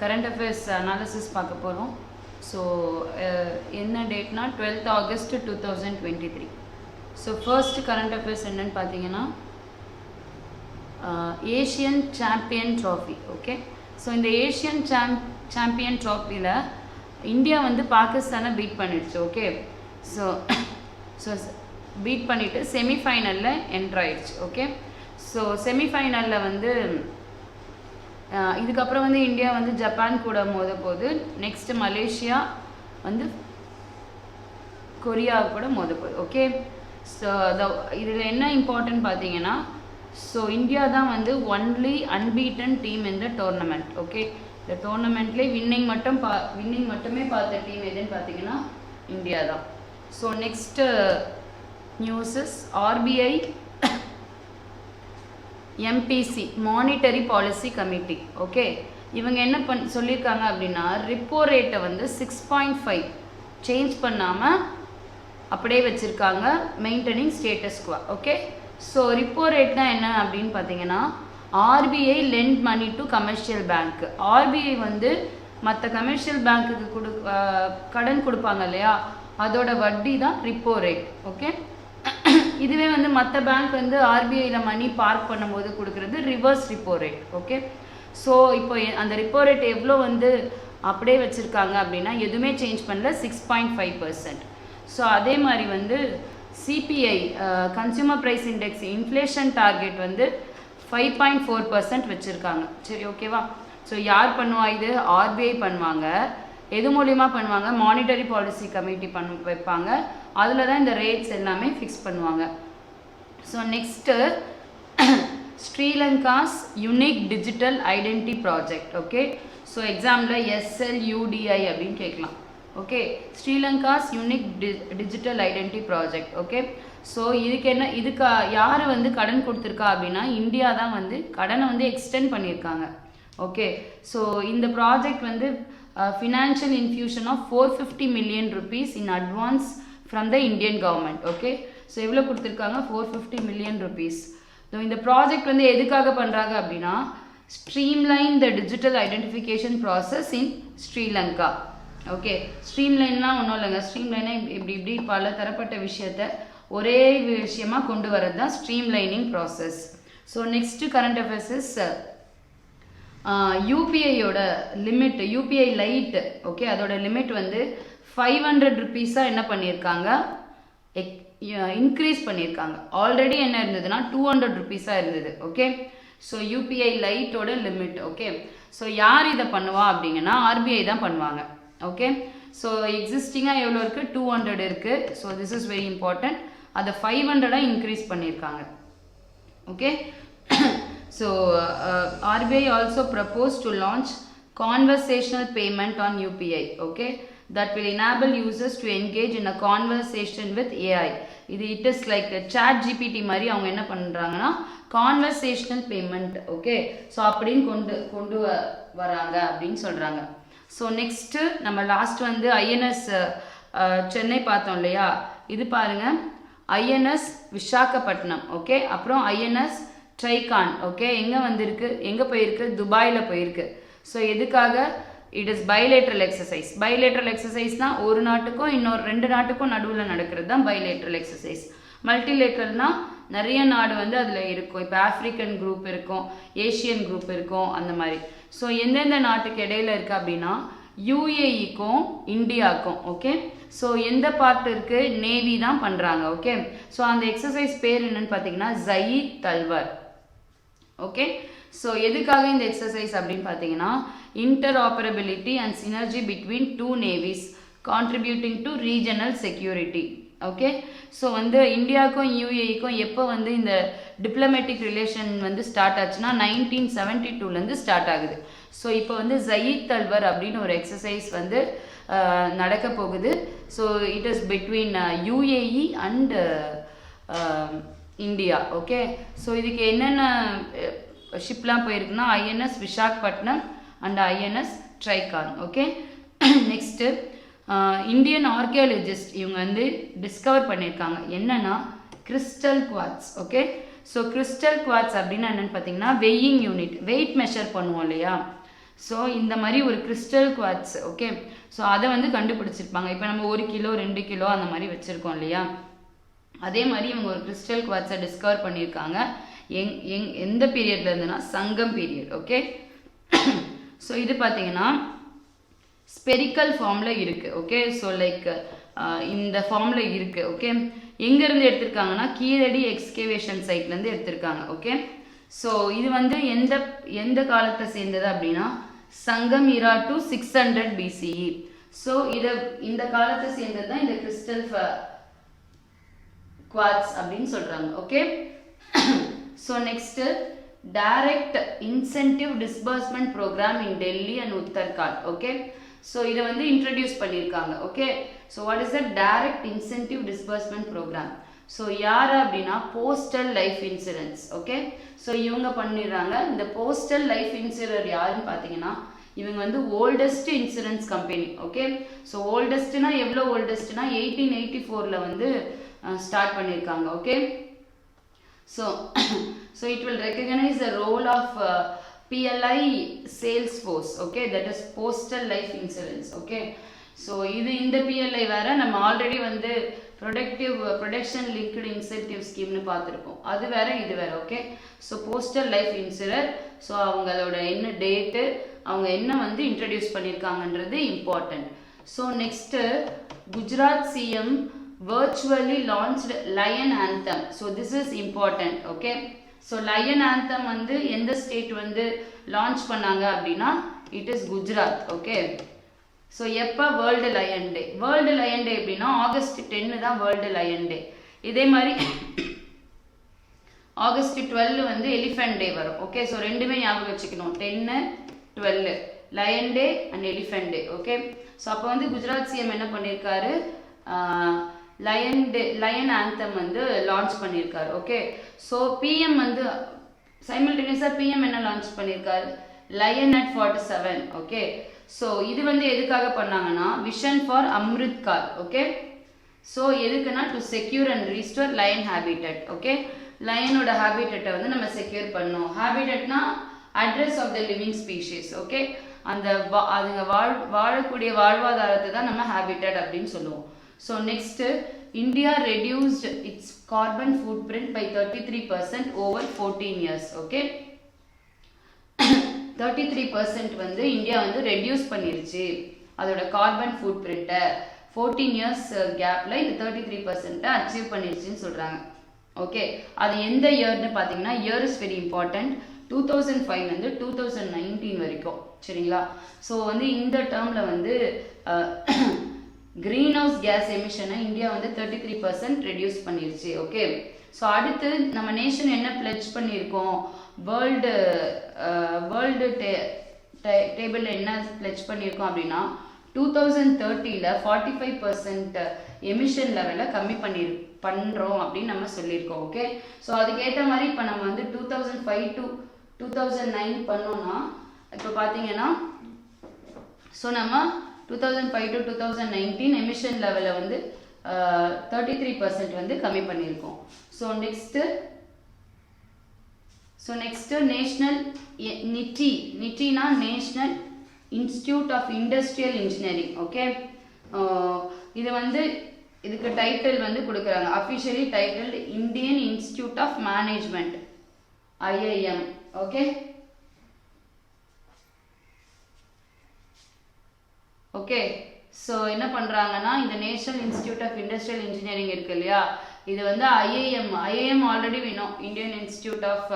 current affairs analysis பார்க்க போகிறோம். So என்ன டேட்னா 12th August 2023. So first current affairs என்னன்னு பார்த்தீங்கன்னா Asian champion trophy. Okay, so இந்த ஏஷியன் சாம்பியன் ட்ராஃபியில் இந்தியா வந்து பாகிஸ்தானை பீட் பண்ணிடுச்சு. ஓகே, ஸோ பீட் பண்ணிவிட்டு செமிஃபைனலில் என்ட்ரு ஆயிடுச்சு. ஓகே, ஸோ செமிஃபைனலில் வந்து இதுக்கப்புறம் வந்து இந்தியா வந்து ஜப்பான் கூட மோத போகுது. நெக்ஸ்ட்டு மலேசியா வந்து கொரியா கூட மோத போகுது. ஓகே, ஸோ இதில் என்ன இம்பார்ட்டன்ட் பார்த்தீங்கன்னா, ஸோ இந்தியா தான் வந்து ஒன்லி அன்பீட்டன் டீம் இந்த டோர்னமெண்ட். ஓகே, இந்த டோர்னமெண்ட்லேயே வின்னிங் மட்டுமே பார்த்த டீம் எதுன்னு பார்த்தீங்கன்னா இந்தியா தான். So next news RBI MPC monetary policy committee. Okay, இவங்க என்ன சொல்லியிருக்காங்க அப்படின்னா, ரிப்போ ரேட்டை வந்து 6.5 சேஞ்ச் பண்ணாமல் அப்படியே வச்சுருக்காங்க, maintaining status quo. Okay, so repo ரேட்னா என்ன அப்படின்னு பார்த்தீங்கன்னா, RBI lend money to commercial bank. RBI வந்து மற்ற கமர்ஷியல் பேங்க்குக்கு கடன் கொடுப்பாங்க இல்லையா, அதோட வட்டி தான் ரிப்போ ரேட். ஓகே, இதுவே வந்து மற்ற பேங்க் வந்து ஆர்பிஐயில் மணி பார்க் பண்ணும்போது கொடுக்குறது reverse repo rate. Okay, so இப்போ அந்த ரிப்போ ரேட் எவ்வளோ வந்து அப்படியே வச்சுருக்காங்க அப்படின்னா, எதுவுமே சேஞ்ச் பண்ணல, 6.5%. ஸோ அதே மாதிரி வந்து CPI consumer price index inflation target வந்து 5.4% வச்சுருக்காங்க. சரி, ஓகேவா? ஸோ யார் பண்ணுவா இது? ஆர்பிஐ பண்ணுவாங்க. எது மூலிமா பண்ணுவாங்க? மானிட்டரி பாலிசி கமிட்டி வைப்பாங்க. அதில் தான் இந்த ரேட்ஸ் எல்லாமே ஃபிக்ஸ் பண்ணுவாங்க. So next Sri Lanka's unique digital identity project. Okay, so எக்ஸாமில் SLUDI அப்படின்னு கேட்கலாம். Okay, Sri Lanka's unique digital identity project. Okay, so இதுக்கு யார் வந்து கடன் கொடுத்துருக்கா அப்படின்னா, இந்தியா தான் வந்து கடனை வந்து எக்ஸ்டெண்ட் பண்ணியிருக்காங்க. ஓகே, ஸோ இந்த ப்ராஜெக்ட் வந்து financial infusion of 450 million rupees in advance from the Indian government. Okay, so எவ்வளோ கொடுத்துருக்காங்க? 450 million rupees. ஸோ இந்த ப்ராஜெக்ட் வந்து எதுக்காக பண்ணுறாங்க அப்படின்னா, streamline the digital identification process in Sri Lanka. Okay, ஸ்ட்ரீம்லைன்லாம் ஒன்றும் இல்லைங்க. ஸ்ட்ரீம்லைனா இப்படி பல தரப்பட்ட விஷயத்த ஒரே விஷயமா கொண்டு வரது தான் streamlining process. So next current affairs is யூபிஐயோட லிமிட், யூபிஐ லைட். ஓகே, அதோட லிமிட் வந்து 500 rupees-ஆக என்ன பண்ணியிருக்காங்க, இன்க்ரீஸ் பண்ணியிருக்காங்க. ஆல்ரெடி என்ன இருந்ததுன்னா 200 rupees-ஆக இருந்தது. ஓகே, ஸோ யூபிஐ லைட்டோட லிமிட். ஓகே, ஸோ யார் இதை பண்ணுவா அப்படிங்கன்னா, ஆர்பிஐ தான் பண்ணுவாங்க. ஓகே, ஸோ எக்ஸிஸ்டிங்காக எவ்வளோ இருக்குது? 200 இருக்குது. So this is very important. அதை 500-ஆக இன்க்ரீஸ் பண்ணியிருக்காங்க. Okay, so RBI also proposed to launch conversational payment on UPI. Okay, that will enable users to engage in a conversation with AI. It is like a chat GPT மாதிரி அவங்க என்ன பண்ணுறாங்கன்னா conversational payment. Okay, so அப்படின்னு கொண்டு வராங்க அப்படின்னு சொல்கிறாங்க. So next நம்ம லாஸ்ட் வந்து ஐஎன்எஸ் சென்னை பார்த்தோம் இல்லையா, இது பாருங்கள், ஐஎன்எஸ் விசாகப்பட்டினம். ஓகே, அப்புறம் ஐஎன்எஸ் ட்ரைகான். ஓகே, எங்கே போயிருக்கு? துபாயில் போயிருக்கு. ஸோ எதுக்காக? It is bilateral exercise. Bilateral எக்ஸசைஸ்னால் ஒரு நாட்டுக்கும் இன்னொரு 2 நாட்டுக்கும் நடுவில் நடக்கிறது தான் பைலேட்ரல் எக்ஸசைஸ். மல்டிலேட்ரல்னால் நிறைய நாடு வந்து அதில் இருக்கும். இப்போ ஆஃப்ரிக்கன் குரூப் இருக்கும், ஏஷியன் குரூப் இருக்கும், அந்த மாதிரி. ஸோ எந்தெந்த நாட்டுக்கு இடையில இருக்குது அப்படின்னா, யுஏஇக்கும் இந்தியாவுக்கும். ஓகே, ஸோ எந்த பார்ட் இருக்குது? நேவி தான் பண்ணுறாங்க. ஓகே, ஸோ அந்த எக்ஸசைஸ் பேர் என்னன்னு பார்த்தீங்கன்னா ஜயீத் தல்வர். ஓகே, ஸோ எதுக்காக இந்த எக்ஸசைஸ் அப்படின்னு பார்த்தீங்கன்னா, interoperability and synergy between 2 navies contributing to regional security. Okay, so வந்து இந்தியாவுக்கும் யுஏஇக்கும் எப்போ வந்து இந்த டிப்ளமேட்டிக் ரிலேஷன் வந்து ஸ்டார்ட் ஆச்சுன்னா 1972 ஸ்டார்ட் ஆகுது. ஸோ இப்போ வந்து ஜயீத் தல்வர் அப்படின்னு ஒரு எக்ஸசைஸ் வந்து நடக்க போகுது. So it is between UAE and India. Okay, so இதுக்கு என்னென்ன ஷிப்லாம் போயிருக்குன்னா, INS Visakhapatnam and INS Trikand. Okay, next Indian archaeologist இவங்க வந்து டிஸ்கவர் பண்ணியிருக்காங்க என்னன்னா crystal quartz. Okay, so crystal quartz அப்படின்னா என்னென்னு பார்த்தீங்கன்னா வெயிங் யூனிட், வெயிட் மெஷர் பண்ணுவோம் இல்லையா. ஸோ இந்த மாதிரி ஒரு கிறிஸ்டல் குவாட்ஸ், ஓகே. ஸோ அதை வந்து கண்டுபிடிச்சிருப்பாங்க. இப்போ நம்ம 1 கிலோ 2 கிலோ அந்த மாதிரி வச்சுருக்கோம் இல்லையா, அதே மாதிரி இவங்க ஒரு கிறிஸ்டல் குவாட்ஸை டிஸ்கவர் பண்ணியிருக்காங்க. எந்த பீரியட்ல இருந்துன்னா சங்கம் பீரியட், ஓகே. ஸோ இது பார்த்தீங்கன்னா ஸ்பெரிக்கல் ஃபார்மில் இருக்குது, ஓகே. ஸோ லைக் இந்த ஃபார்மில் இருக்குது, ஓகே. எங்கேருந்து எடுத்திருக்காங்கன்னா கீழடி எக்ஸ்கவேஷன் சைட்லேருந்து எடுத்திருக்காங்க, ஓகே. ஸோ இது வந்து எந்த காலத்தை சேர்ந்தது அப்படின்னா சங்கம் இரா டு 600 BCE. ஸோ இந்த காலத்தை சேர்ந்தது தான் இந்த கிறிஸ்டல் குவாட்ஸ் அப்படின்னு சொல்கிறாங்க, okay. So next direct incentive disbursement program in Delhi and Uttarakhand, okay. So இதை வந்து இன்ட்ரடியூஸ் பண்ணியிருக்காங்க, okay. So what is the direct incentive disbursement program? So யார் அப்படின்னா postal life insurance, okay. So இவங்க பண்ணிடுறாங்க. இந்த போஸ்டல் லைஃப் இன்சூரர் யாருன்னு பார்த்தீங்கன்னா இவங்க வந்து oldest insurance company, okay. So ஓல்டஸ்ட்னா எவ்வளோ ஓல்டஸ்ட்னா 1884 வந்து ஸ்டார்ட் பண்ணியிருக்காங்க, okay. So it will recognize the role of PLI sales force, okay, that is postal life insurance, okay. So இந்த PLI வேற நம்ம ஆல்ரெடி வந்து ப்ரொடக்ஷன் லிங்க்டு இன்சென்டிவ் ஸ்கீம்னு பார்த்துருக்கோம், அது வேற இது வேற, okay. So postal life insurer, so அவங்களோட என்ன டேட்டு, அவங்க என்ன வந்து இன்ட்ரடியூஸ் பண்ணியிருக்காங்கன்றது important. So next Gujarat CM virtually launched lion anthem. So this is important, okay. So lion anthem வந்து எந்த ஸ்டேட் வந்து லான்ச் பண்ணாங்க அப்படின்னா it is Gujarat, okay. So எப்போ வேர்ல்டு லயன் டே? வேர்ல்டு லயன் டே அப்படின்னா August 10 தான் வேர்ல்டு லயன் டே. இதே மாதிரி August 12 வந்து எலிஃபென்ட் டே வரும், ஓகே. ஸோ ரெண்டுமே ஞாபகம் வச்சுக்கணும், 10, 12 lion day and elephant day, okay. So அப்போ வந்து குஜராத் CM என்ன பண்ணியிருக்காரு, லயன் ஆந்தம் வந்து லான்ச் பண்ணியிருக்காரு, ஓகே. ஸோ PM வந்து சைமல்டேனியஸாக PM என்ன லான்ச் பண்ணியிருக்காரு, லயன் அட் 47, ஓகே. ஸோ இது வந்து எதுக்காக பண்ணாங்கன்னா vision for Amrit Kaal, okay. So எதுக்குன்னா to secure and restore lion habitat, okay. லயனோட ஹேபிட்டட்டை வந்து நம்ம செக்யூர் பண்ணோம். ஹேபிட்டட்னா address of the living species, okay. அதுங்க வாழக்கூடிய வாழ்வாதாரத்தை தான் நம்ம ஹேபிட்டட் அப்படின்னு சொல்லுவோம். So next, India reduced its carbon footprint by 33% over 14 years, okay. 33% வந்து இந்தியா வந்து ரெடியூஸ் பண்ணிருச்சு அதோட கார்பன் ஃபுட் பிரிண்ட்டை 14 இயர்ஸ் கேப்ல இது 33% அச்சீவ் பண்ணிருச்சுன்னு சொல்றாங்க, ஓகே. அது எந்த இயர்னு பார்த்தீங்கன்னா இயர் இஸ் வெரி இம்பார்ட்டன்ட். 2005 வந்து 2019 வரைக்கும், சரிங்களா. ஸோ வந்து இந்த டேர்ம்ல வந்து கிரீன் ஹவுஸ் கேஸ் எமிஷனை இந்தியா வந்து 33% ரெடியூஸ் பண்ணிருச்சு, ஓகே. ஸோ அடுத்து நம்ம நேஷன் என்ன பிளட்ஜ் பண்ணியிருக்கோம், வேர்ல்டு டேபிளில் என்ன பிளட்ஜ் பண்ணியிருக்கோம் அப்படின்னா 2030ல் 45% எமிஷன் லெவலில் கம்மி பண்ணுறோம் அப்படின்னு நம்ம சொல்லியிருக்கோம், ஓகே. ஸோ அதுக்கேற்ற மாதிரி இப்போ நம்ம வந்து 2005 to 2009 பண்ணோம்னா இப்போ பார்த்தீங்கன்னா ஸோ நம்ம 2005 to 2019 எமிஷன் லெவலில் வந்து 33% வந்து கம்மி பண்ணியிருக்கோம். ஸோ நெக்ஸ்ட்டு நேஷ்னல் நிட்டினா national institute of industrial engineering, okay. இது வந்து இதுக்கு டைட்டில் வந்து கொடுக்குறாங்க, officially titled Indian institute of management, IIM, okay. Okay, so என்ன பண்ணுறாங்கன்னா இந்த national institute of industrial engineering இருக்கு இல்லையா, இது வந்து IIM ஆல்ரெடி வேணும், இந்தியன் இன்ஸ்டியூட் ஆஃப்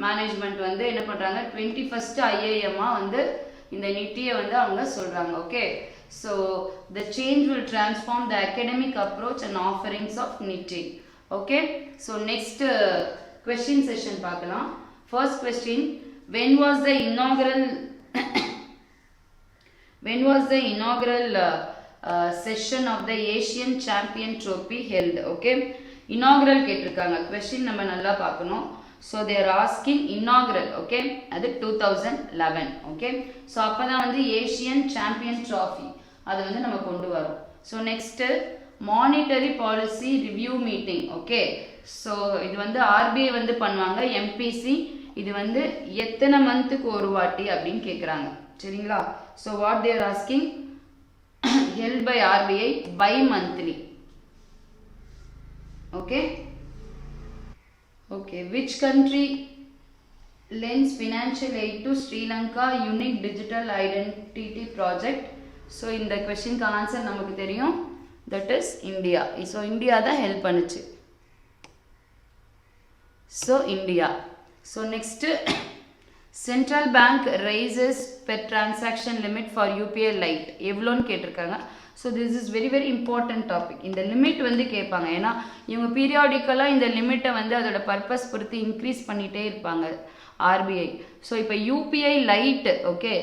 மேனேஜ்மெண்ட் வந்து என்ன பண்ணுறாங்க 21st IIM-ஆக வந்து இந்த நிட்டியை வந்து அவங்க சொல்கிறாங்க, okay. So the change will transform the academic approach and offerings of NITIE, okay. So next question session பார்க்கலாம். First question, when was the inaugural session of the Asian Champion Trophy held, okay. inaugural கேட்டிருக்காங்க, question நம்ம நல்லா பார்க்கணும். So they're asking இன்னாகுரல், okay, அது 2011, okay. So அப்போ தான் வந்து Asian champion trophy அது வந்து நம்ம கொண்டு வரோம். So next monetary policy review meeting, okay. So இது வந்து RBI வந்து பண்ணுவாங்க, MPC இது வந்து எத்தனை மந்த்துக்கு ஒரு வாட்டி அப்படின்னு கேட்குறாங்க, சரிங்களா? So what they're asking, held by RBI bi-monthly. Okay. Which country lends financial aid to Sri Lanka unique digital identity project? So இந்த questionக்கு answer நமக்கு தெரியும், that is India. So India தான் help பண்ணுச்சு. So India. So next, central bank raises per transaction limit for UPI Lite. எவ்வளோன்னு கேட்டிருக்காங்க. So this is very very important topic. இந்த limit வந்து கேட்பாங்க, ஏன்னா இவங்க பீரியாடிக்கலாக இந்த லிமிட்டை வந்து அதோட பர்பஸ் பொறுத்து இன்க்ரீஸ் பண்ணிகிட்டே இருப்பாங்க ஆர்பிஐ. ஸோ இப்போ யூபிஐ லைட்டு, ஓகே,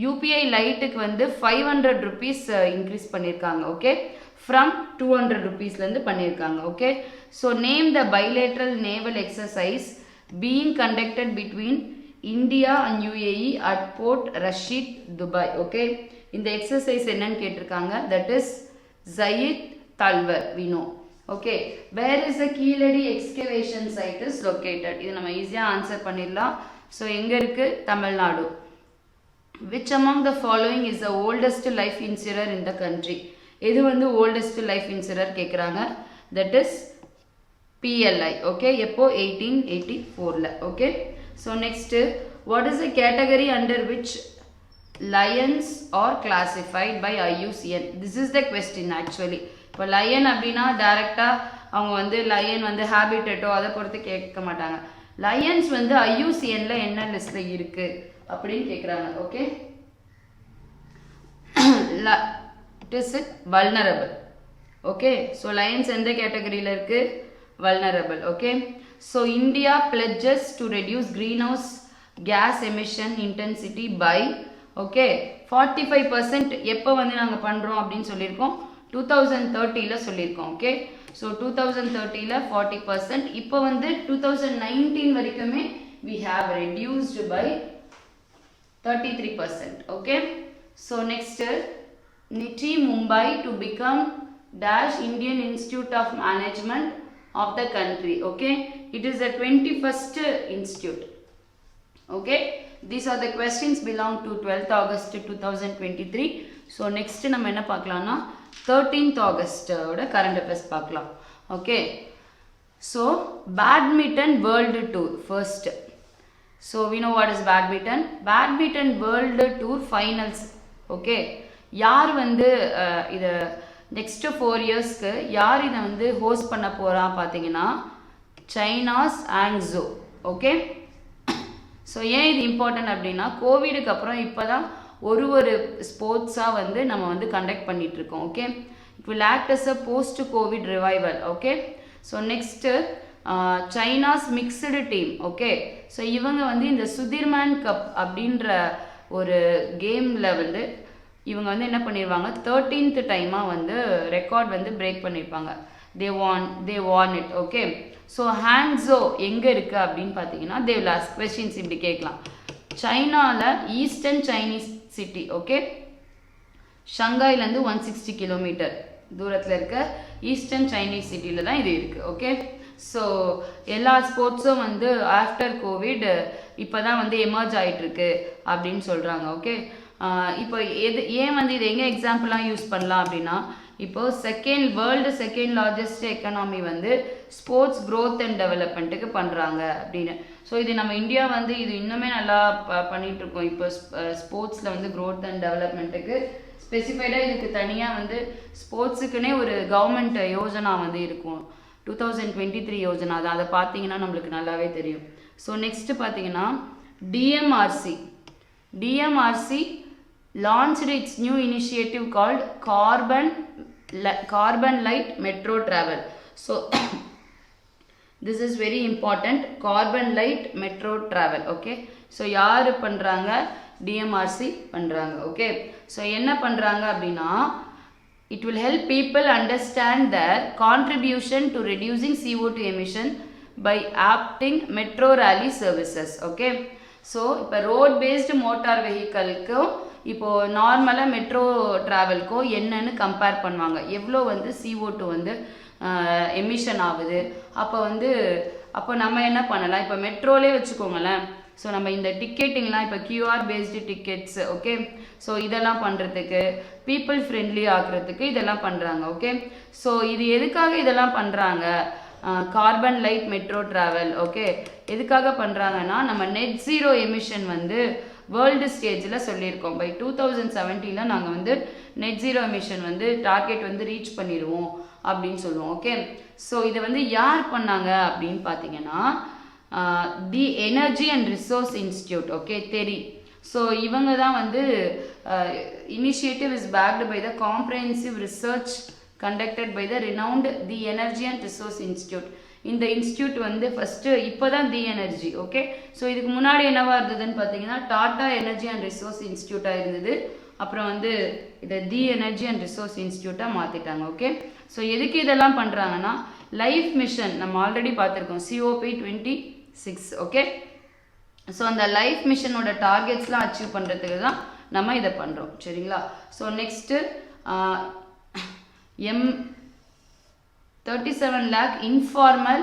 யூபிஐ லைட்டுக்கு வந்து 500 rupees இன்க்ரீஸ் பண்ணியிருக்காங்க. ஓகே, ஃப்ரம் 200 rupeesலேருந்து பண்ணியிருக்காங்க. Okay, so name the bilateral naval exercise being conducted between India and UAE at port Rashid, Dubai. Okay, இந்த எக்ஸசைஸ் என்னன்னு கேட்டிருக்காங்க, that is Zayed Talwar, we know. Okay, where is the Keeladi excavation site is located? இது நம்ம ஈஸியாக answer பண்ணிடலாம். ஸோ எங்கே இருக்கு? Tamil Nadu. Which among the following is the oldest life insurer in the country? எது வந்து ஓல்டஸ்ட் லைஃப் இன்சூரர் கேட்குறாங்க, தட் இஸ் PLI. ஓகே, எப்போ? 1884ல. Okay, so next, what is the category under which lions are classified by IUCN? This is the question actually. இப்போ lion அப்படின்னா டைரெக்டாக அவங்க வந்து lion வந்து ஹேபிட்டேட்டோ அதை பொறுத்து கேட்க மாட்டாங்க. lions வந்து IUCNல என்ன லிஸ்ட்ல இருக்கு அப்படின்னு கேட்குறாங்க. Okay, it is vulnerable. Okay, so lions எந்த கேட்டகரியில் இருக்கு? vulnerable. Okay, so India pledges to reduce greenhouse gas emission intensity by, okay, 45% எப்போ வந்து நாங்கள் பண்ணுறோம் அப்படின்னு சொல்லியிருக்கோம், 2030ல சொல்லியிருக்கோம். ஓகே, ஸோ 2030ல 40%, இப்போ வந்து 2019 வரைக்குமே we have reduced by 33%. Okay, so next, NITI Mumbai to become dash Indian Institute of Management of the country. Okay, it is the 21st institute. Okay, these are the questions belong to 12th August 2023. so next நம்ம என்ன பார்க்கலாம்னா 13th August ஓட current affairs பார்க்கலாம். okay, so badminton world tour first. so we know what is badminton world tour finals. okay, யார் வந்து இத next 4 yearsக்கு யார் இதை வந்து ஹோஸ்ட் பண்ண போறா பார்த்தீங்கன்னா சைனாஸ் ஆங்ஸோ. ஓகே, ஸோ ஏன் இது இம்பார்ட்டன்ட் அப்படின்னா கோவிடுக்கு அப்புறம் இப்போ தான் ஒரு ஸ்போர்ட்ஸாக வந்து நம்ம வந்து கண்டக்ட் பண்ணிகிட்ருக்கோம். Okay, it will act as a post covid revival. Okay, so next China's mixed team. Okay, so இவங்க வந்து இந்த சுதிர்மேன் கப் அப்படின்ற ஒரு கேமில் வந்து இவங்க வந்து என்ன பண்ணிடுவாங்க, 13th டைமாக வந்து ரெக்கார்ட் வந்து பிரேக் பண்ணியிருப்பாங்க. they won it. Okay, so ஹாங்ஸோ எங்கே இருக்குது அப்படின்னு பார்த்தீங்கன்னா they will ask questions இப்படி கேட்கலாம். சைனாவில் ஈஸ்டர்ன் சைனீஸ் சிட்டி. ஓகே, ஷங்காயிலேருந்து 160 கிலோமீட்டர் தூரத்தில் இருக்க ஈஸ்டர்ன் சைனீஸ் சிட்டியில் தான் இது இருக்குது. ஓகே, ஸோ எல்லா ஸ்போர்ட்ஸும் வந்து ஆஃப்டர் கோவிட் இப்போ தான் வந்து எமர்ஜ் ஆகிட்டுருக்கு அப்படின்னு சொல்கிறாங்க. ஓகே, இப்போ ஏன் வந்து இது எங்கே எக்ஸாம்பிளாக யூஸ் பண்ணலாம் அப்படின்னா, இப்போ வேர்ல்டு செகண்ட் லார்ஜஸ்ட் எக்கனாமி வந்து ஸ்போர்ட்ஸ் க்ரோத் அண்ட் டெவலப்மெண்ட்டுக்கு பண்ணுறாங்க அப்படின்னு. ஸோ இது நம்ம இந்தியா வந்து இது இன்னுமே நல்லா பண்ணிகிட்ருக்கோம். இப்போ ஸ்போர்ட்ஸில் வந்து க்ரோத் அண்ட் டெவலப்மெண்ட்டுக்கு ஸ்பெசிஃபைடாக இதுக்கு தனியாக வந்து ஸ்போர்ட்ஸுக்குன்னே ஒரு கவர்மெண்ட் யோஜனா வந்து இருக்கும், 2023 யோஜனா. அதை பார்த்தீங்கன்னா நம்மளுக்கு நல்லாவே தெரியும். ஸோ நெக்ஸ்ட்டு பார்த்தீங்கன்னா DMRC launched its new initiative called carbon light metro travel. So this is very important, carbon light metro travel. okay, so யார் பண்றாங்க, DMRC பண்றாங்க. okay, so என்ன பண்றாங்க அப்படின்னா, it will help people understand their contribution to reducing CO2 emission by adopting metro rally services. okay, so இப்போ road based motor vehicle இப்போ நார்மலாக metro ட்ராவல்க்கோ என்னன்னு கம்பேர் பண்ணுவாங்க, எவ்வளோ வந்து CO2 வந்து எமிஷன் ஆகுது. அப்போ நம்ம என்ன பண்ணலாம், இப்போ மெட்ரோலே வச்சுக்கோங்களேன், ஸோ நம்ம இந்த டிக்கெட்டிங்லாம் இப்போ QR based tickets okay, so இதெல்லாம் பண்ணுறதுக்கு பீப்புள் ஃப்ரெண்ட்லி ஆக்குறதுக்கு இதெல்லாம் பண்ணுறாங்க ஓகே. ஸோ இது எதுக்காக இதெல்லாம் பண்ணுறாங்க? Carbon light metro travel okay, எதுக்காக பண்ணுறாங்கன்னா நம்ம நெட் ஜீரோ எமிஷன் வந்து வேர்ல்டு ஸ்டேஜில் சொல்லியிருக்கோம். பை 2070 நாங்கள் வந்து நெட் ஜீரோ எமிஷன் வந்து டார்கெட் வந்து ரீச் பண்ணிடுவோம் அப்படின்னு சொல்லுவோம் ஓகே. ஸோ இதை வந்து யார் பண்ணாங்க அப்படின்னு பார்த்தீங்கன்னா the energy and resource institute okay, TERI. So இவங்க தான் வந்து initiative is backed by the comprehensive research conducted by the renowned the energy and resource institute. இந்த இன்ஸ்டியூட் வந்து ஃபஸ்ட்டு இப்போ தான் தி எனர்ஜி ஓகே. ஸோ இதுக்கு முன்னாடி என்னவா இருந்ததுன்னு பார்த்தீங்கன்னா டாடா எனர்ஜி அண்ட் ரிசோர்ஸ் இன்ஸ்டியூட்டாக இருந்தது. அப்புறம் வந்து இதை தி எனர்ஜி அண்ட் ரிசோர்ஸ் இன்ஸ்டியூட்டாக மாற்றிட்டாங்க ஓகே. ஸோ எதுக்கு இதெல்லாம் பண்ணுறாங்கன்னா லைஃப் மிஷன் நம்ம ஆல்ரெடி பார்த்துருக்கோம் COP26 ஓகே. ஸோ அந்த லைஃப் மிஷனோட டார்கெட்ஸ்லாம் அச்சீவ் பண்ணுறதுக்கு தான் நம்ம இதை பண்ணுறோம் சரிங்களா. So next 37 lakh informal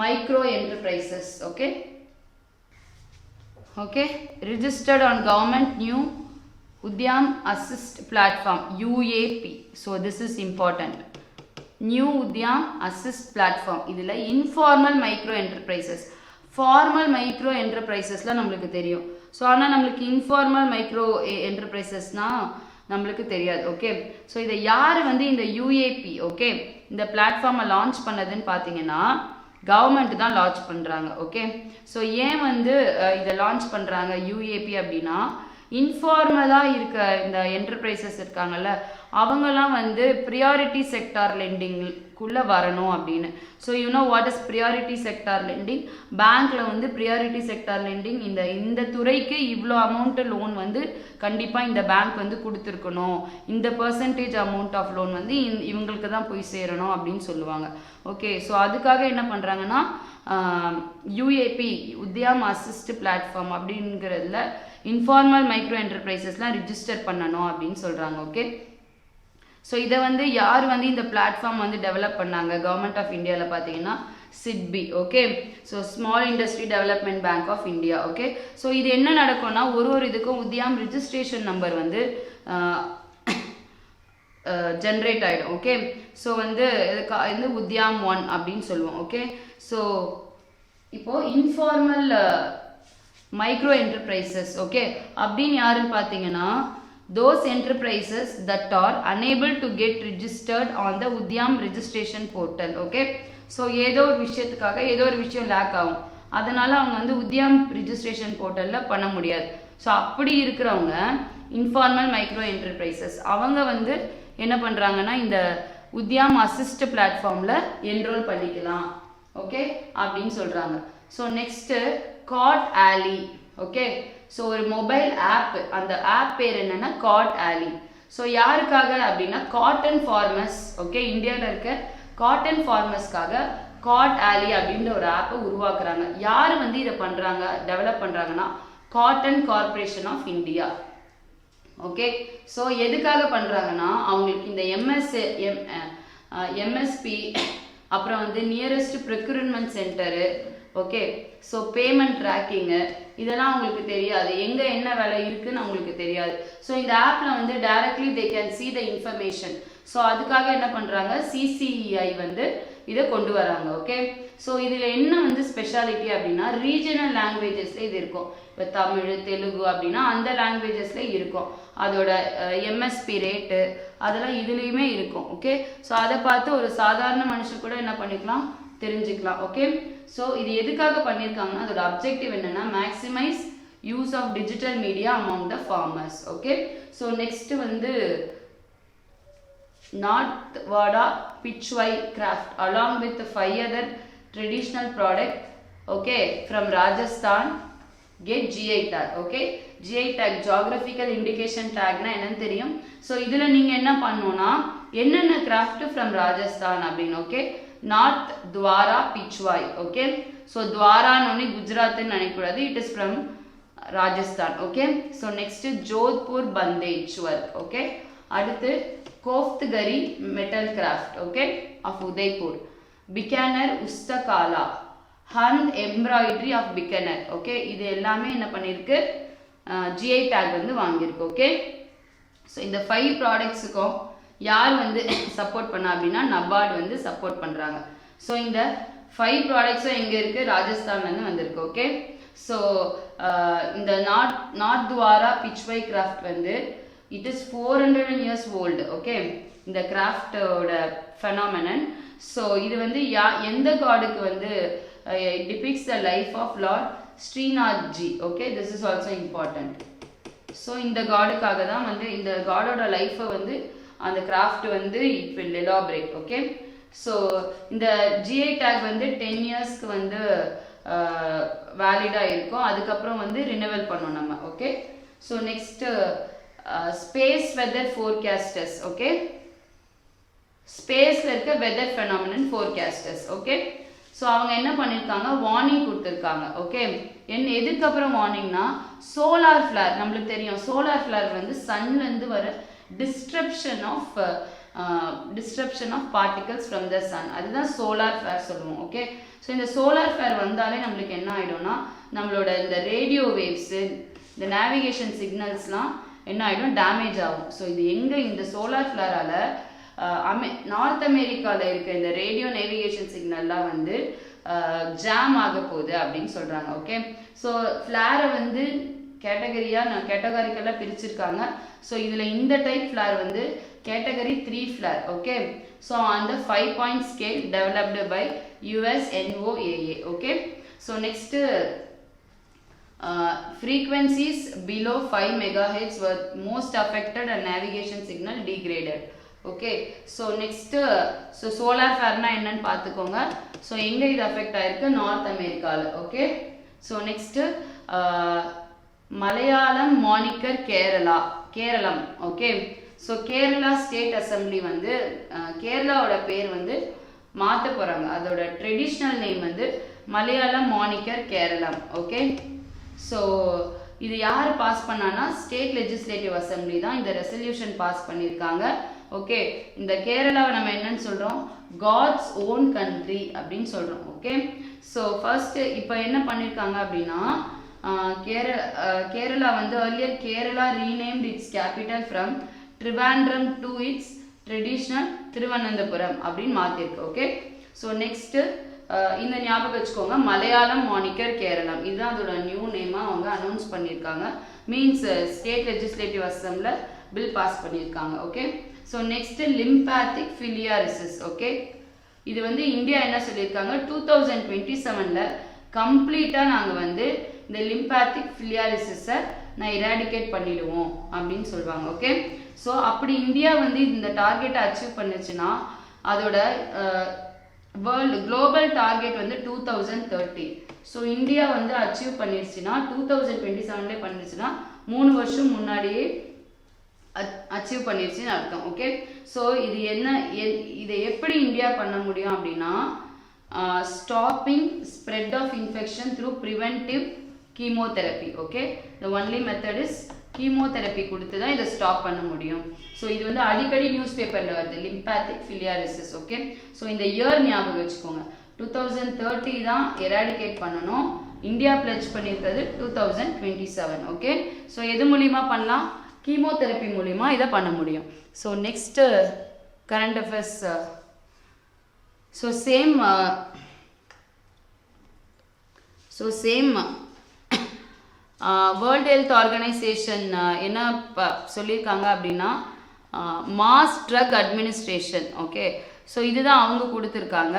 micro enterprises okay, registered on government new Udyam Assist platform UAP. So this is important, new Udyam Assist platform. இதில் informal micro enterprises, formal micro enterprisesலாம் நம்மளுக்கு தெரியும். ஸோ ஆனால் நம்மளுக்கு informal micro enterprisesனால் நம்மளுக்கு தெரியாது okay. So இதை யார் வந்து இந்த யூஏபி ஓகே இந்த பிளாட்ஃபார்மை லான்ச் பண்ணதுன்னு பார்த்தீங்கன்னா கவர்மெண்ட் தான் லான்ச் பண்ணுறாங்க ஓகே. ஸோ ஏன் வந்து இதை லான்ச் பண்ணுறாங்க யூஏபி அப்படின்னா இன்ஃபார்மலாக இருக்க இந்த என்டர்பிரைசஸ் இருக்காங்கல்ல அவங்கெல்லாம் வந்து ப்ரியாரிட்டி செக்டார் லெண்டிங்குள்ளே வரணும் அப்படின்னு. So you know what is priority sector lending? பேங்க்கில் வந்து ப்ரியாரிட்டி செக்டார் லெண்டிங் இந்த துறைக்கு இவ்வளோ அமௌண்ட்டு லோன் வந்து கண்டிப்பாக இந்த பேங்க் வந்து கொடுத்துருக்கணும், இந்த பர்சன்டேஜ் அமௌண்ட் ஆஃப் லோன் வந்து இவங்களுக்கு தான் போய் சேரணும் அப்படின்னு சொல்லுவாங்க ஓகே. ஸோ அதுக்காக என்ன பண்ணுறாங்கன்னா யூஏபி உத்யாம் அசிஸ்ட் பிளாட்ஃபார்ம் அப்படிங்கிறதுல இன்ஃபார்மல் மைக்ரோ என்டர்பிரைசஸ்லாம் ரிஜிஸ்டர் பண்ணணும் அப்படின்னு சொல்கிறாங்க ஓகே. ஸோ இதை வந்து யார் வந்து இந்த பிளாட்ஃபார்ம் வந்து டெவலப் பண்ணாங்க கவர்மெண்ட் ஆஃப் இந்தியாவில் பார்த்தீங்கன்னா SIDBI okay. So small industry development bank of India okay. So இது என்ன நடக்கும்னா ஒரு இதுக்கும் உத்யாம் ரிஜிஸ்ட்ரேஷன் நம்பர் வந்து ஜென்ரேட் ஆகிடும் ஓகே. ஸோ வந்து இது உத்யாம் 1 அப்படின்னு சொல்லுவோம் ஓகே. ஸோ இப்போது இன்ஃபார்மல் மைக்ரோ என்டர்பிரைசஸ் ஓகே அப்படின்னு யாருன்னு பார்த்தீங்கன்னா those enterprises that are unable to get registered on the Udyam registration portal okay. So ஏதோ ஒரு விஷயத்துக்காக ஏதோ ஒரு விஷயம் லேக் ஆகும், அதனால அவங்க வந்து உத்யாம் ரிஜிஸ்ட்ரேஷன் போர்ட்டலில் பண்ண முடியாது. ஸோ அப்படி இருக்கிறவங்க இன்ஃபார்மல் மைக்ரோ என்டர்பிரைசஸ் அவங்க வந்து என்ன பண்ணுறாங்கன்னா இந்த உத்யாம் அசிஸ்ட் பிளாட்ஃபார்மில் என்ரோல் பண்ணிக்கலாம் ஓகே அப்படின்னு சொல்கிறாங்க. ஸோ நெக்ஸ்ட்டு காட் ஆலி ஓகே. ஸோ ஒரு மொபைல் ஆப், அந்த ஆப் பேர் என்னன்னா காட் ஆலி. ஸோ யாருக்காக அப்படின்னா காட்டன் ஃபார்மர்ஸ் ஓகே, இந்தியாவில் இருக்க காட்டன் ஃபார்மர்ஸ்க்காக காட் ஆலி அப்படின்ற ஒரு ஆப்பை உருவாக்குறாங்க. யார் வந்து இதை பண்ணுறாங்க டெவலப் பண்ணுறாங்கன்னா cotton corporation of India okay. So எதுக்காக பண்ணுறாங்கன்னா அவங்களுக்கு இந்த எம்எஸ்பி அப்புறம் வந்து nearest procurement centre okay. So payment tracking இதெல்லாம் அவங்களுக்கு தெரியாது, எங்கே என்ன வேலை இருக்குன்னு அவங்களுக்கு தெரியாது. ஸோ இந்த ஆப்பில் வந்து directly they can see the information. So அதுக்காக என்ன பண்ணுறாங்க சிசிஇஐ வந்து இதை கொண்டு வராங்க ஓகே. ஸோ இதில் என்ன வந்து ஸ்பெஷாலிட்டி அப்படின்னா ரீஜனல் லாங்குவேஜஸில் இது இருக்கும். இப்போ தமிழ் தெலுங்கு அப்படின்னா அந்த லாங்குவேஜஸில் இருக்கும். அதோட எம்எஸ்பி ரேட்டு அதெல்லாம் இதுலேயுமே இருக்கும் ஓகே. ஸோ அதை பார்த்து ஒரு சாதாரண மனுஷன் கூட என்ன பண்ணிக்கலாம் தெரிஞ்சுக்கலாம் ஓகே. ஸோ இது எதுக்காக பண்ணியிருக்காங்கன்னா அதோட அப்ஜெக்டிவ் என்னன்னா maximise use of digital media among the farmers okay. So next வந்து நார்த்வாடா Pichwai craft along with 5 other traditional product okay from Rajasthan get GI tag okay. GI tag geographical indication tagனா என்னன்னு தெரியும். So இதில் நீங்கள் என்ன பண்ணணும்னா என்னென்ன கிராஃப்ட் ஃப்ரம் ராஜஸ்தான் அப்படின்னு okay. Nathdwara Pichwai okay. So துவாரான்னு குஜராத்ன்னு நினைக்கக்கூடாது, it is from Rajasthan okay. So next Jodhpur Bandhej work okay. அடுத்து Koftgari metal craft okay of Udaipur. Bikaner Usta Kala hand embroidery of Bikaner. Okay, இது எல்லாமே என்ன பண்ணிருக்கு, GI டேக் வந்து வாங்கியிருக்கு. ஓகே, ஸோ இந்த 5 ப்ராடக்ட்ஸுக்கும் யார் வந்து சப்போர்ட் பண்ணா அப்படின்னா நபார்டு வந்து சப்போர்ட் பண்ணுறாங்க. ஸோ இந்த 5 ப்ராடக்ட்ஸும் எங்கே இருக்குது, ராஜஸ்தான்லேருந்து வந்திருக்கு. ஓகே, ஸோ இந்த நாத்வாரா பிச்வை கிராஃப்ட் வந்து it is 400 years old. Okay, இந்த கிராஃப்டோட ஃபெனாமெனன். ஸோ இது வந்து எந்த காடுக்கு வந்து depicts the life of Lord Srinathji. Okay, this is also important. So இந்த காடுக்காக தான் வந்து இந்த காடோட லைஃப்பை வந்து அந்த கிராஃப்ட் வந்து it will elaborate. Okay, so இந்த GI டேக் வந்து 10 yearsக்கு வந்து வேலிடாக இருக்கும். அதுக்கப்புறம் வந்து ரினிவல் பண்ணோம் நம்ம. Okay, so next space weather forecasters. Okay, ஸ்பேஸில் இருக்க weather phenomenon forecasters. Okay, so அவங்க என்ன பண்ணியிருக்காங்க, வார்னிங் கொடுத்துருக்காங்க. ஓகே, எதுக்கப்புறம் வார்னிங்னா சோலார் ஃப்ளேர். நம்மளுக்கு தெரியும் சோலார் ஃப்ளேர் வந்து சன்லேருந்து வர disruption of particles from the sun, அதுதான் சோலார் ஃப்ளேர் சொல்லுவோம். ஓகே, ஸோ இந்த சோலார் ஃப்ளேர் வந்தாலே நம்மளுக்கு என்ன ஆகிடும்னா நம்மளோட இந்த ரேடியோ வேவ்ஸு, இந்த நேவிகேஷன் சிக்னல்ஸ்லாம் என்ன ஆகிடும், டேமேஜ் ஆகும். ஸோ இது எங்கே, இந்த சோலார் ஃப்ளேரால் நார்த் அமெரிக்காவில் இருக்க இந்த ரேடியோ நேவிகேஷன் சிக்னல்லாம் வந்து ஜாம் ஆக போகுது அப்படின்னு சொல்கிறாங்க. ஓகே, ஸோ ஃப்ளேரை வந்து கேட்டகரிக்கெல்லாம் பிரிச்சிருக்காங்க. ஸோ இதில் இந்த டைப் ஃப்ளேர் வந்து கேட்டகரி 3 ஃப்ளேர். ஓகே, ஸோ அந்த 5-point scale developed by US NOAA. Okay, so next frequencies below 5 MHz were most affected and navigation signal degraded. Okay, so next so solar ஃபேர்னா என்னன்னு பார்த்துக்கோங்க. So எங்கே இது affect ஆகிருக்கு, north அமெரிக்காவில். Okay, so next Malayalam moniker Keralam. Okay, so Kerala state assembly வந்து கேரளாவோட பேர் வந்து மாற்ற போகிறாங்க. அதோட ட்ரெடிஷ்னல் நேம் வந்து Malayalam moniker Keralam. Okay, so இது யார் பாஸ் பண்ணான்னா ஸ்டேட் லெஜிஸ்லேட்டிவ் அசம்பிளி தான் இந்த ரெசல்யூஷன் பாஸ் பண்ணியிருக்காங்க. ஓகே, இந்த கேரளாவை நம்ம என்னன்னு சொல்கிறோம், காட்ஸ் ஓன் கண்ட்ரி அப்படின்னு சொல்கிறோம். ஓகே, ஸோ ஃபர்ஸ்ட்டு இப்போ என்ன பண்ணியிருக்காங்க அப்படின்னா கேரளா வந்து earlier Kerala renamed its capital from Trivandrum to its traditional Thiruvananthapuram அப்படின்னு மாற்றிருக்கு. ஓகே, ஸோ நெக்ஸ்ட்டு இந்த ஞாபகம் வச்சுக்கோங்க, மலையாளம் மானிக்கர் கேரளம் இதுதான் அதோட நியூ நேமாக அவங்க அனௌன்ஸ் பண்ணியிருக்காங்க. மீன்ஸ் ஸ்டேட் லெஜிஸ்லேட்டிவ் அசம்பிளில் பில் பாஸ் பண்ணியிருக்காங்க. Okay, so next lymphatic filariasis. Okay, இது வந்து இந்தியா என்ன சொல்லியிருக்காங்க, 2027 கம்ப்ளீட்டாக நாங்கள் வந்து இந்த லிம்பாத்திக் ஃபிலியாரிசிஸை நான் இராடிகேட் பண்ணிடுவோம் அப்படின்னு சொல்லுவாங்க. ஓகே, ஸோ அப்படி இந்தியா வந்து இந்த டார்கெட்டை அச்சீவ் பண்ணுச்சுன்னா அதோட வேர்ல்டு குளோபல் டார்கெட் வந்து 2030. ஸோ இந்தியா வந்து அச்சீவ் பண்ணிடுச்சுன்னா 2027 பண்ணிடுச்சுன்னா 3 வருஷம் முன்னாடியே அச்சீவ் பண்ணிடுச்சுன்னு அர்த்தம். ஓகே, ஸோ இது என்ன, இதை எப்படி இந்தியா பண்ண முடியும் அப்படின்னா stopping spread of infection through preventive chemotherapy. Okay, the only method is chemotherapy கொடுத்து தான் இதை ஸ்டாப் பண்ண முடியும். ஸோ இது வந்து அடிக்கடி நியூஸ் பேப்பரில் வருது, லிம்பாத்திக் ஃபிலியாரிசிஸ். ஓகே, ஸோ இந்த இயர் ஞாபகம் வச்சுக்கோங்க, 2030 தான் எராடிகேட் பண்ணணும். இந்தியா பிளட்ஜ் பண்ணியிருக்கிறது 2027. ஓகே, ஸோ எது மூலிமா பண்ணலாம், கீமோதெரப்பி மூலிமா இதை பண்ண முடியும். So next current affairs. So same world health organisation என்ன சொல்லியிருக்காங்க அப்படின்னா mass drug administration. Okay, so இதுதான் அவங்க கொடுத்துருக்காங்க.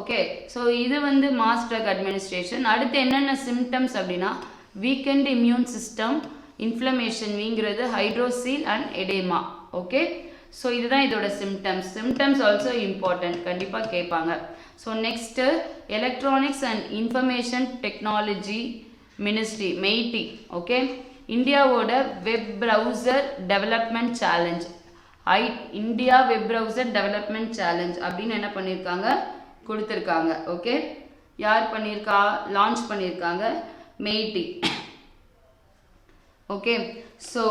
ஓகே, ஸோ இது வந்து மாஸ் ட்ரக் அட்மினிஸ்ட்ரேஷன். அடுத்து என்னென்ன சிம்டம்ஸ் அப்படின்னா வீக்கெண்ட் இம்யூன் சிஸ்டம், இன்ஃப்ளமேஷன், வீங்கிறது, hydrocele and oedema. Okay, so இதுதான் இதோட சிம்டம்ஸ் ஆல்சோ இம்பார்ட்டன்ட், கண்டிப்பாக கேட்பாங்க. So next electronics and information technology ministry MeitY. Okay, இந்தியாவோட web browser development challenge, India web browser development challenge அப்படின்னு என்ன பண்ணியிருக்காங்க, கொடுத்துருக்காங்க. ஓகே, யார் பண்ணியிருக்கா, லான்ச் பண்ணியிருக்காங்க, மெய்டி. ஓகே, ஸோ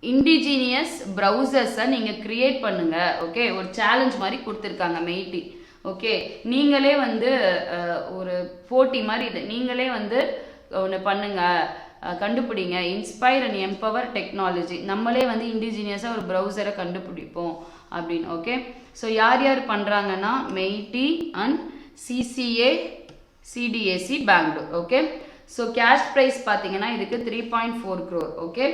இண்டிஜினியஸ் ப்ரௌசர்ஸை நீங்கள் க்ரியேட் பண்ணுங்கள். ஓகே, ஒரு சேலஞ்ச் மாதிரி கொடுத்துருக்காங்க மெய்டி. ஓகே, நீங்களே வந்து ஒரு போட்டி மாதிரி இது நீங்களே வந்து ஒன்று பண்ணுங்க, கண்டுபிடிங்க. இன்ஸ்பயர் அண்ட் எம்பவர் டெக்னாலஜி, நம்மளே வந்து இண்டிஜினியஸாக ஒரு ப்ரௌசரை கண்டுபிடிப்போம் அப்படின்னு. ஓகே, ஸோ யார் யார் பண்ணுறாங்கன்னா MeitY and CCA CDSC Bangalore. Okay, so cash prize பார்த்தீங்கன்னா இதுக்கு 3.4 crore. ஓகே,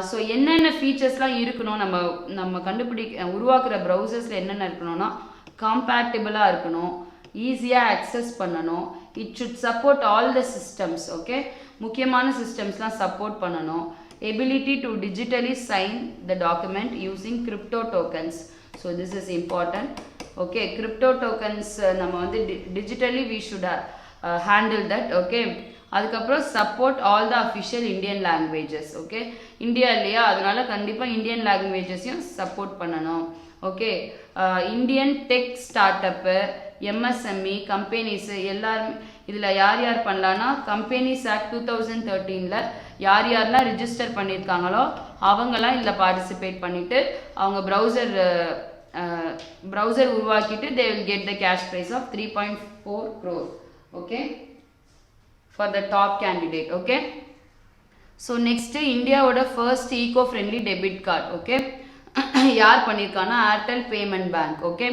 ஸோ என்னென்ன ஃபீச்சர்ஸ்லாம் இருக்கணும், நம்ம உருவாக்குற ப்ரௌசர்ஸில் என்னென்ன இருக்கணும்னா காம்பேட்டிபிளாக இருக்கணும், ஈஸியாக அக்சஸ் பண்ணணும், it should support all the systems. Okay, முக்கியமான சிஸ்டம்ஸ்லாம் சப்போர்ட் பண்ணணும், ability to digitally sign the document using crypto tokens. So this is important. Okay, crypto tokens நம்ம வந்து digitally we should handle that. Okay, அதுக்கப்புறம் support all the official Indian languages. Okay, India இல்லையா, அதனால கண்டிப்பாக Indian லாங்குவேஜஸையும் support பண்ணணும். Okay, Indian tech startup, MSME companies எல்லாருமே இதில் யார் யார் பண்ணலான்னா கம்பெனிஸ் ஆக்ட் 2013 யார் யாரெல்லாம் ரிஜிஸ்டர் பண்ணியிருக்காங்களோ அவங்கெல்லாம் இதில் பார்ட்டிசிபேட் பண்ணிவிட்டு அவங்க ப்ரௌசர் உருவாக்கிட்டு they will get the cash prize of 3.4 crore. Okay, for the top candidate. Okay, so next இந்தியாவோட first eco friendly debit card. Okay, யார் பண்ணியிருக்காங்கன்னா Airtel payment bank. Okay,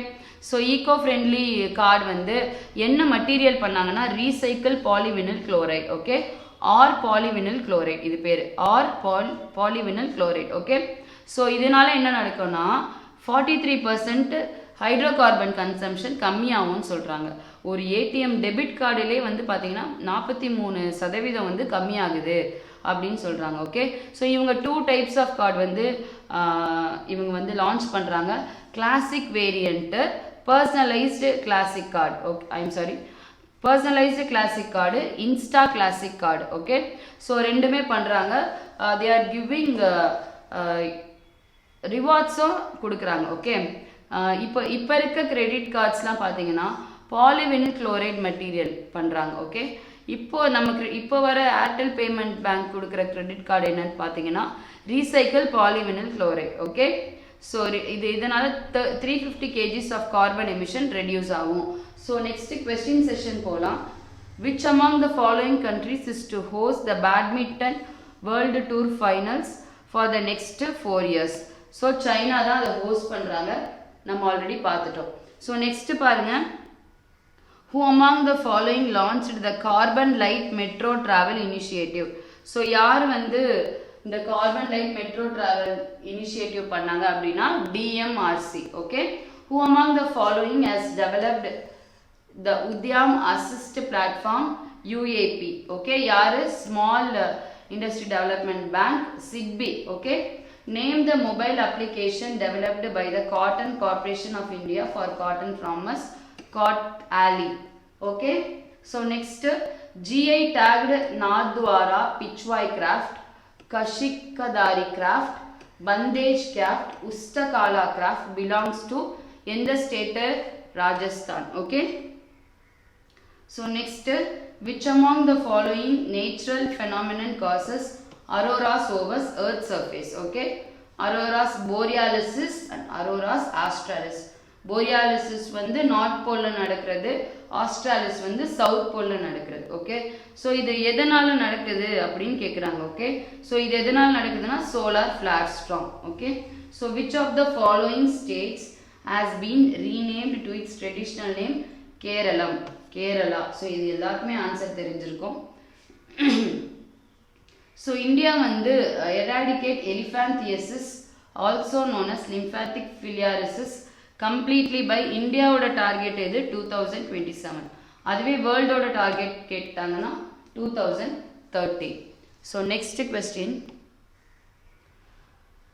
so eco friendly card வந்து என்ன material பண்ணாங்கன்னா recycle polyvinyl chloride. Okay, R polyvinyl chloride, இது பேர் R polyvinyl chloride. Okay, so இதனால என்ன நடக்கும்னா 43% ஹைட்ரோ கார்பன் கன்சம்ஷன் கம்மியாகும்னு சொல்கிறாங்க. ஒரு ஏடிஎம் டெபிட் கார்டிலே வந்து பார்த்தீங்கன்னா 43% வந்து கம்மியாகுது அப்படின்னு சொல்கிறாங்க. ஓகே, ஸோ இவங்க 2 டைப்ஸ் ஆஃப் கார்டு வந்து இவங்க வந்து லான்ச் பண்ணுறாங்க. Classic variant, personalised classic card. Okay, personalised classic card, Insta classic card. Okay, so ரெண்டுமே பண்ணுறாங்க. தே ஆர் கிவிங் ரிவார்ட்ஸும் கொடுக்குறாங்க. ஓகே, இப்போ இருக்க கிரெடிட் கார்ட்ஸ்லாம் பார்த்தீங்கன்னா பாலிவினில் குளோரைட் மெட்டீரியல் பண்ணுறாங்க. ஓகே, இப்போ வர ஏர்டெல் பேமெண்ட் பேங்க் கொடுக்குற கிரெடிட் கார்டு என்னன்னு பார்த்தீங்கன்னா recycle polyvinyl chloride. Okay, so இதனால 350 kgs of carbon emission reduce ஆகும். ஸோ நெக்ஸ்ட் கொஸ்டின் செஷன் போகலாம். Which among the following countries is to host the badminton world tour finals for the next 4 years? So China தான் அதை host பண்ணுறாங்க, நம்ம already பார்த்துட்டோம். So next பாருங்க, who among the following launched the carbon light metro travel initiative? So யார் வந்து இந்த carbon light metro travel initiative பண்ணாங்க அப்படின்னா DMRC. Okay, who among the following has developed the Udyam Assist Platform UAP? Okay, யாரு? Small industry development bank, SIDBI. Okay, name the mobile application developed by the Cotton Corporation of India for cotton farmers, Cot Alley. Okay, so next GI tagged Nathdwara Pichwai craft, Kashikadari craft, Bandej craft, Ustakala craft belongs to in the state Rajasthan. Okay, so next which among the following natural phenomenon causes auroras over earth surface? Okay, auroras borealis and auroras australis. borealis வந்து north போல்ல நடக்கிறது, australis வந்து south போல்ல நடக்கிறது. Okay, so இது எதனால நடக்குது அப்படின்னு கேட்குறாங்க. Okay, so இது எதனால நடக்குதுன்னா solar flare storm. Okay, so which of the following states has been renamed to its traditional name? Kerala. So இது எல்லாருக்குமே ஆன்சர் தெரிஞ்சிருக்கும். ஸோ இந்தியா வந்து eradicate elephantiasis also known as lymphatic filariasis completely by இந்தியாவோட target எது? 2027. அதுவே வேர்ல்டோட target கேட்டாங்கன்னா 2030. So next question,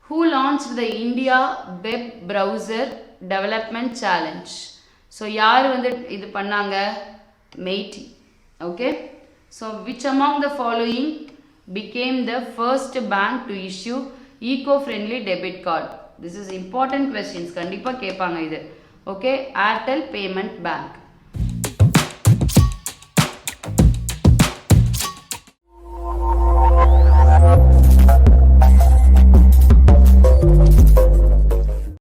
who launched the India Web Browser Development Challenge? So யார் வந்து இது பண்ணாங்க? MeitY. Okay, so which among the following became the first bank to issue eco-friendly debit card? This is important questions, கண்டிப்பாக கேட்பாங்க இது. Okay, Airtel payment bank.